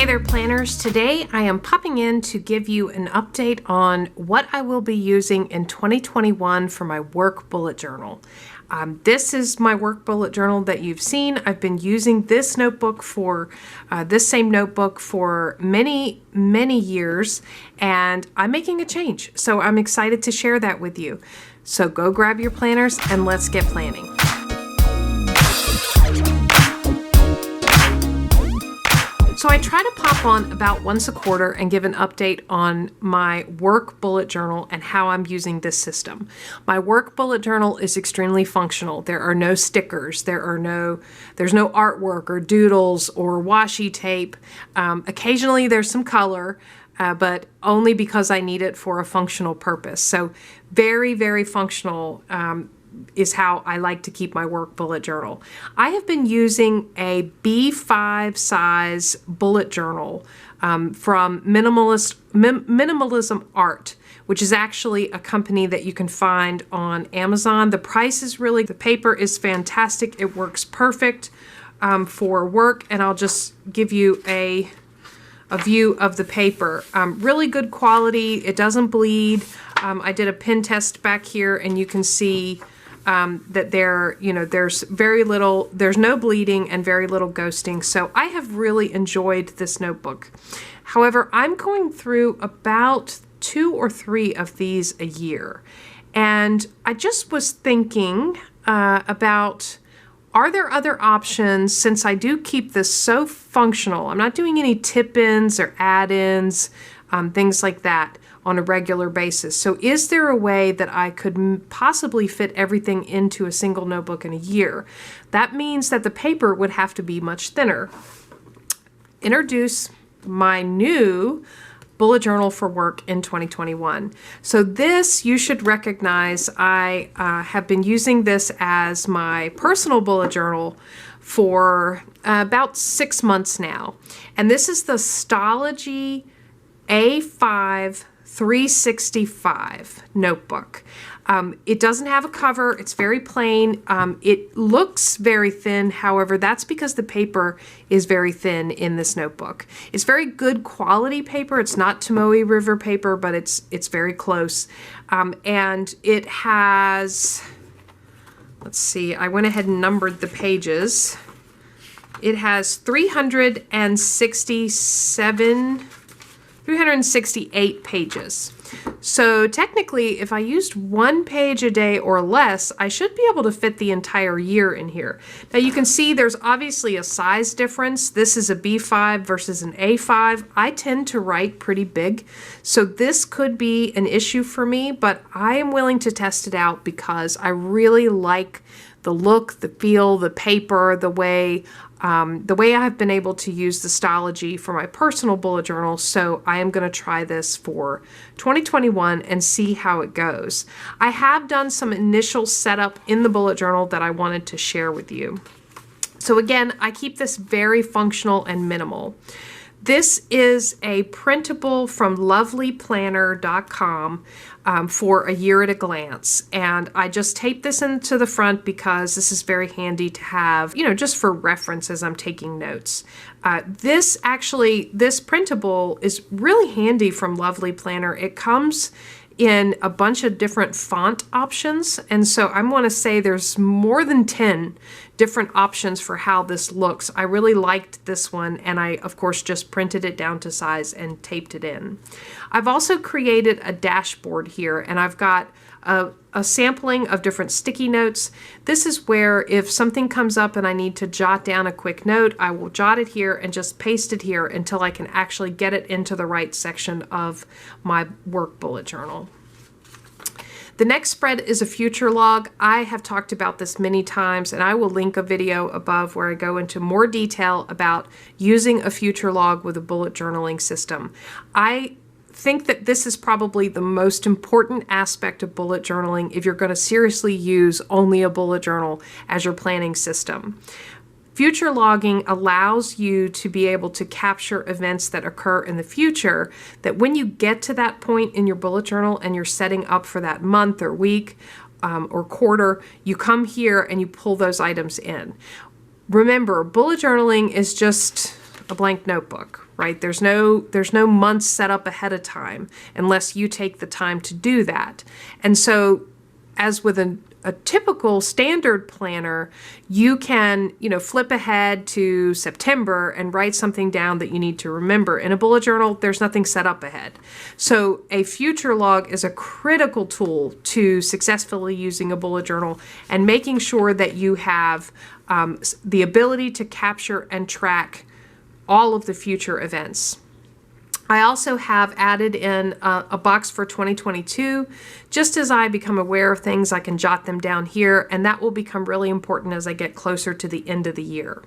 Hey there, planners. Today I am popping in to give you an update on what I will be using in 2021 for my work bullet journal. This is my work bullet journal that you've seen. I've been using this notebook for this same notebook for many years, and I'm making a change. So I'm excited to share that with you. So go grab your planners and let's get planning. So I try to pop on about once a quarter and give an update on my work bullet journal and how I'm using this system. My work bullet journal is extremely functional. There are no stickers, there's no artwork or doodles or washi tape. Occasionally there's some color, but only because I need it for a functional purpose. So very functional is how I like to keep my work bullet journal. I have been using a B5 size bullet journal from Minimalism Art, which is actually a company that you can find on Amazon. The price is the paper is fantastic. It works perfect for work, and I'll just give you a view of the paper. Really good quality. It doesn't bleed. I did a pin test back here, and you can see that there's no bleeding and very little ghosting. So I have really enjoyed this notebook. However, I'm going through about 2 or 3 of these a year. And I just was thinking about, are there other options, since I do keep this so functional? I'm not doing any tip-ins or add-ins, things like that on a regular basis. So is there a way that I could possibly fit everything into a single notebook in a year? That means that the paper would have to be much thinner. Introduce my new bullet journal for work in 2021. So this you should recognize. I have been using this as my personal bullet journal for about 6 months now. And this is the Stalogy A5 365 notebook. It doesn't have a cover. It's very plain. It looks very thin. However, that's because the paper is very thin in this notebook. It's very good quality paper. It's not Tomoe River paper, but it's very close. And it has, let's see, I went ahead and numbered the pages. It has 368 pages. So technically, if I used 1 page a day or less, I should be able to fit the entire year in here. Now you can see there's obviously a size difference. This is a B5 versus an A5. I tend to write pretty big, so this could be an issue for me, but I am willing to test it out because I really like the look, the feel, the paper, the way I've been able to use the Stalogy for my personal bullet journal. So I am going to try this for 2021 and see how it goes. I have done some initial setup in the bullet journal that I wanted to share with you. So again, I keep this very functional and minimal. This is a printable from lovelyplanner.com for a year at a glance. And I just taped this into the front because this is very handy to have, just for reference as I'm taking notes. This printable is really handy from Lovely Planner. It comes in a bunch of different font options. And so I want to say there's more than 10 different options for how this looks. I really liked this one, and I, of course, just printed it down to size and taped it in. I've also created a dashboard here, and I've got a sampling of different sticky notes. This is where if something comes up and I need to jot down a quick note, I will jot it here and just paste it here until I can actually get it into the right section of my work bullet journal. The next spread is a future log. I have talked about this many times, and I will link a video above where I go into more detail about using a future log with a bullet journaling system. I think that this is probably the most important aspect of bullet journaling if you're going to seriously use only a bullet journal as your planning system. Future logging allows you to be able to capture events that occur in the future, that when you get to that point in your bullet journal and you're setting up for that month or week or quarter, you come here and you pull those items in. Remember, bullet journaling is just a blank notebook, right? There's no months set up ahead of time unless you take the time to do that. And so as with a typical standard planner, you can, flip ahead to September and write something down that you need to remember. In a bullet journal, there's nothing set up ahead. So a future log is a critical tool to successfully using a bullet journal and making sure that you have the ability to capture and track all of the future events. I also have added in a box for 2022. Just as I become aware of things, I can jot them down here, and that will become really important as I get closer to the end of the year.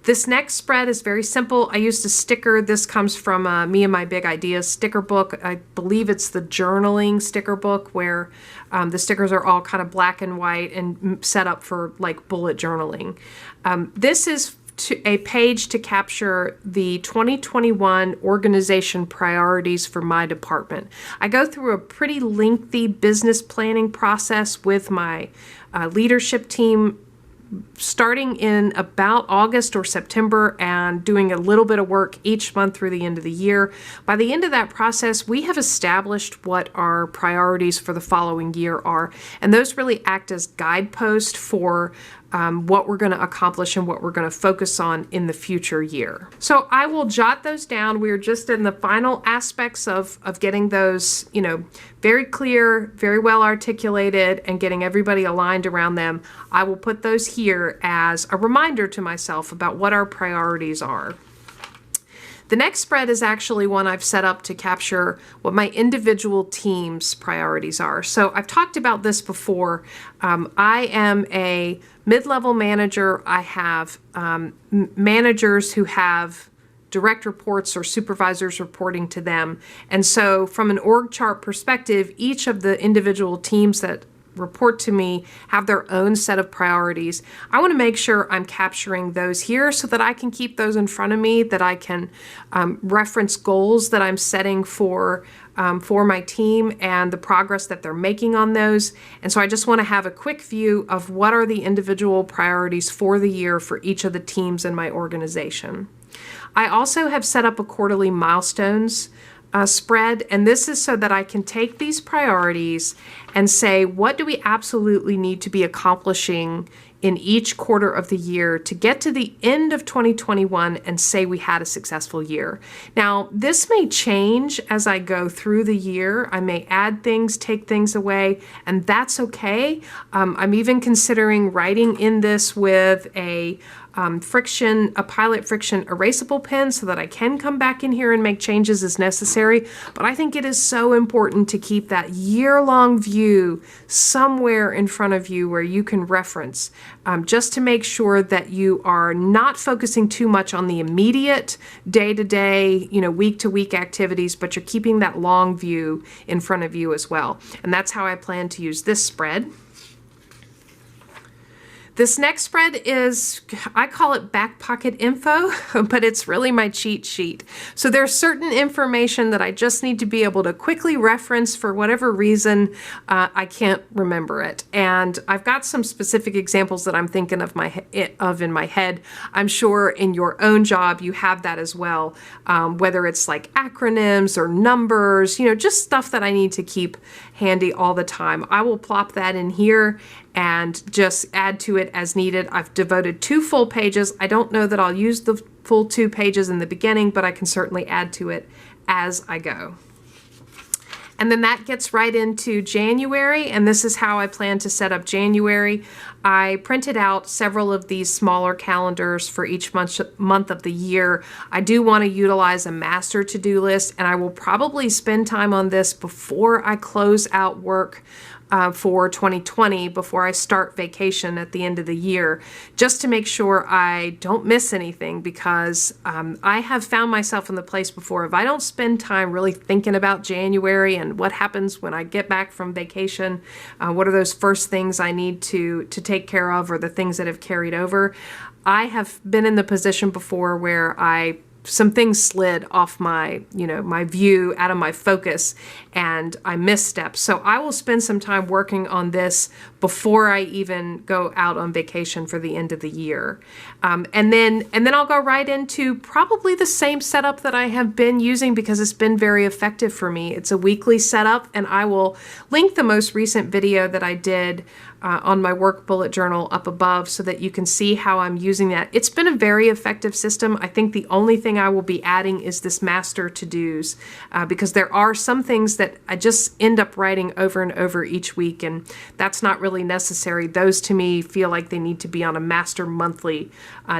This next spread is very simple. I used a sticker. This comes from Me and My Big Ideas sticker book. I believe it's the journaling sticker book where the stickers are all kind of black and white and set up for like bullet journaling. This is a page to capture the 2021 organization priorities for my department. I go through a pretty lengthy business planning process with my leadership team starting in about August or September and doing a little bit of work each month through the end of the year. By the end of that process, we have established what our priorities for the following year are, and those really act as guideposts for what we're going to accomplish and what we're going to focus on in the future year. So I will jot those down. We're just in the final aspects of getting those, very clear, very well articulated, and getting everybody aligned around them. I will put those here as a reminder to myself about what our priorities are. The next spread is actually one I've set up to capture what my individual team's priorities are. So I've talked about this before. I am a mid-level manager. I have managers who have direct reports or supervisors reporting to them. And so from an org chart perspective, each of the individual teams that report to me have their own set of priorities. I want to make sure I'm capturing those here so that I can keep those in front of me, that I can reference goals that I'm setting for my team and the progress that they're making on those. And so I just want to have a quick view of what are the individual priorities for the year for each of the teams in my organization. I also have set up a quarterly milestones spread, and this is so that I can take these priorities and say, what do we absolutely need to be accomplishing in each quarter of the year to get to the end of 2021 and say we had a successful year. Now, this may change as I go through the year. I may add things, take things away, and that's okay. I'm even considering writing in this with a pilot friction erasable pen so that I can come back in here and make changes as necessary. But I think it is so important to keep that year-long view somewhere in front of you where you can reference, just to make sure that you are not focusing too much on the immediate day-to-day, week-to-week activities, but you're keeping that long view in front of you as well. And that's how I plan to use this spread. This next spread is, I call it back pocket info, but it's really my cheat sheet. So there's certain information that I just need to be able to quickly reference for whatever reason I can't remember it. And I've got some specific examples that I'm thinking of in my head. I'm sure in your own job you have that as well, whether it's like acronyms or numbers, just stuff that I need to keep handy all the time. I will plop that in here and just add to it as needed. I've devoted 2 full pages. I don't know that I'll use the full 2 pages in the beginning, but I can certainly add to it as I go. And then that gets right into January, and this is how I plan to set up January. I printed out several of these smaller calendars for each month of the year. I do want to utilize a master to-do list, and I will probably spend time on this before I close out work for 2020, before I start vacation at the end of the year, just to make sure I don't miss anything, because I have found myself in the place before, if I don't spend time really thinking about January and what happens when I get back from vacation, what are those first things I need to take care of, or the things that have carried over. I have been in the position before where some things slid off my view, out of my focus, and I misstepped. So I will spend some time working on this before I even go out on vacation for the end of the year. And then I'll go right into probably the same setup that I have been using because it's been very effective for me. It's a weekly setup, and I will link the most recent video that I did on my work bullet journal up above so that you can see how I'm using that. It's been a very effective system. I think the only thing I will be adding is this master to-dos because there are some things that I just end up writing over and over each week, and that's not really necessary. Those to me feel like they need to be on a master monthly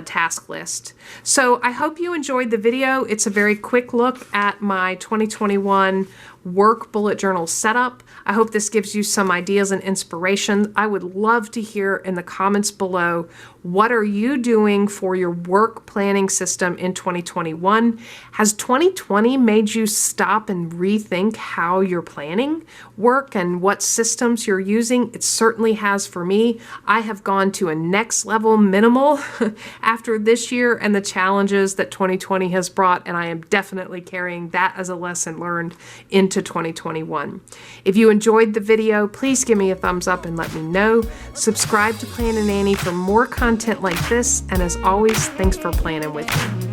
task list. So I hope you enjoyed the video. It's a very quick look at my 2021 work bullet journal setup. I hope this gives you some ideas and inspiration. I would love to hear in the comments below, what are you doing for your work planning system in 2021? Has 2020 made you stop and rethink how you're planning work and what systems you're using? It certainly has for me. I have gone to a next level minimal after this year and the challenges that 2020 has brought, and I am definitely carrying that as a lesson learned into 2021. If you enjoyed the video, please give me a thumbs up and let me know. Subscribe to Plan and Annie for more content like this, and as always, thanks for planning with me.